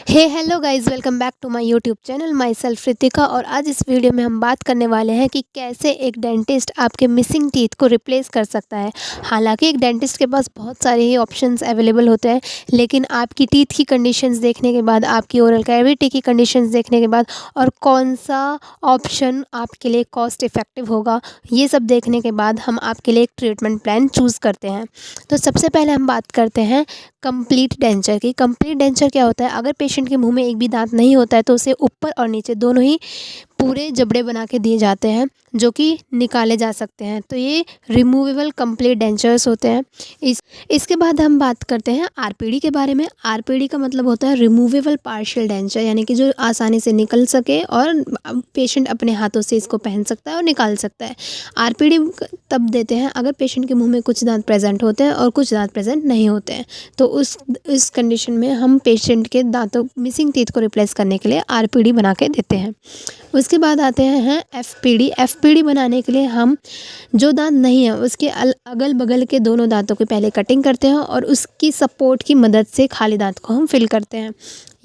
Hey hello guys, welcome back to my YouTube channel. Myself Ritika. और आज इस video में हम बात करने वाले हैं कि कैसे एक डेंटिस्ट आपके मिसिंग टीथ को रिप्लेस कर सकता है। हालांकि एक डेंटिस्ट के पास बहुत सारे ही ऑप्शंस अवेलेबल होते हैं, लेकिन आपकी टीथ की कंडीशंस देखने के बाद, आपकी ओरल कैविटी की कंडीशंस देखने के बाद और कौन सा ऑप्शन आपके लिए कॉस्ट इफ़ेक्टिव होगा, ये सब देखने के बाद हम आपके लिए एक ट्रीटमेंट प्लान चूज़ करते हैं। तो सबसे पहले हम बात करते हैं कंप्लीट डेंचर की। कंप्लीट डेंचर क्या होता है? अगर पेशेंट के मुंह में एक भी दांत नहीं होता है तो उसे ऊपर और नीचे दोनों ही पूरे जबड़े बना के दिए जाते हैं, जो कि निकाले जा सकते हैं। तो ये रिमूवेबल कंप्लीट डेंचर्स होते हैं। इसके बाद हम बात करते हैं आरपीडी के बारे में। आरपीडी का मतलब होता है रिमूवेबल पार्शियल डेंचर, यानी कि जो आसानी से निकल सके और पेशेंट अपने हाथों से इसको पहन सकता है और निकाल सकता है। आरपीडी तब देते हैं अगर पेशेंट के मुंह में कुछ दांत प्रेजेंट होते हैं और कुछ दांत प्रेजेंट नहीं होते हैं। तो उस कंडीशन में हम पेशेंट के दांतों मिसिंग टीथ को रिप्लेस करने के लिए आरपीडी बना के देते हैं। उसके बाद आते हैं एफपीडी। एफपीडी बनाने के लिए हम जो दांत नहीं है उसके अगल बगल के दोनों दांतों की पहले कटिंग करते हैं और उसकी सपोर्ट की मदद से खाली दांत को हम फिल करते हैं।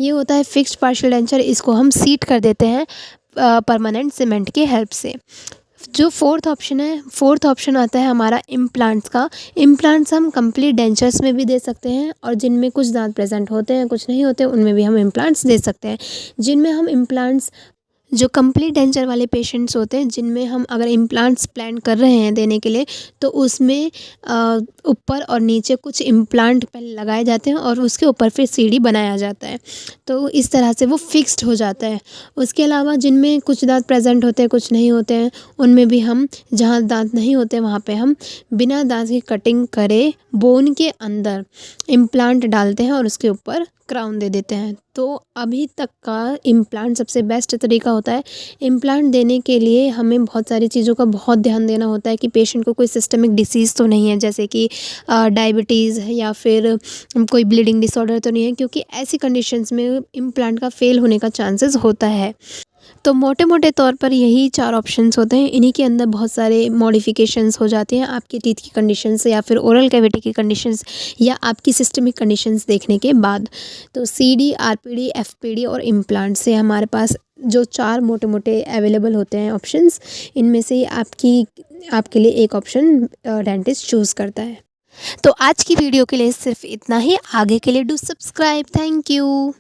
ये होता है फिक्स्ड पार्शियल डेंचर। इसको हम सीट कर देते हैं परमानेंट सीमेंट की हेल्प से। जो फोर्थ ऑप्शन आता है हमारा इम्प्लांट्स का। इम्प्लांट्स हम कंप्लीट डेंचर्स में भी दे सकते हैं और जिनमें कुछ दांत प्रेजेंट होते हैं कुछ नहीं होते उनमें भी हम इम्प्लांट्स दे सकते हैं। जिनमें हम इम्प्लांट्स, जो कंप्लीट डेंचर वाले पेशेंट्स होते हैं जिनमें हम अगर इम्प्लांट्स प्लान कर रहे हैं देने के लिए, तो उसमें ऊपर और नीचे कुछ इम्प्लांट पहले लगाए जाते हैं और उसके ऊपर फिर सीढ़ी बनाया जाता है। तो इस तरह से वो फिक्स्ड हो जाता है। उसके अलावा जिनमें कुछ दांत प्रेजेंट होते हैं कुछ नहीं होते हैं, उनमें भी हम जहाँ दांत नहीं होते वहाँ पे हम बिना दांत की कटिंग करे बोन के अंदर इम्प्लांट डालते हैं और उसके ऊपर क्राउन दे देते हैं। तो अभी तक का इम्प्लांट सबसे बेस्ट तरीका होता है। इम्प्लांट देने के लिए हमें बहुत सारी चीज़ों का बहुत ध्यान देना होता है कि पेशेंट को कोई सिस्टमिक डिसीज़ तो नहीं है, जैसे कि डायबिटीज़ या फिर कोई ब्लीडिंग डिसऑर्डर तो नहीं है, क्योंकि ऐसी कंडीशंस में इम्प्लांट का फेल होने का चांसेस होता है। तो मोटे मोटे तौर पर यही 4 ऑप्शंस होते हैं। इन्हीं के अंदर बहुत सारे मॉडिफिकेशंस हो जाते हैं आपकी टीथ की कंडीशंस या फिर ओरल कैविटी की कंडीशंस या आपकी सिस्टमिक कंडीशंस देखने के बाद। तो सीडी, आरपीडी, एफपीडी और इम्प्लांट से हमारे पास जो 4 मोटे मोटे अवेलेबल होते हैं ऑप्शंस, इनमें से आपके लिए एक ऑप्शन डेंटिस्ट चूज़ करता है। तो आज की वीडियो के लिए सिर्फ इतना ही। आगे के लिए डू सब्सक्राइब। Thank you.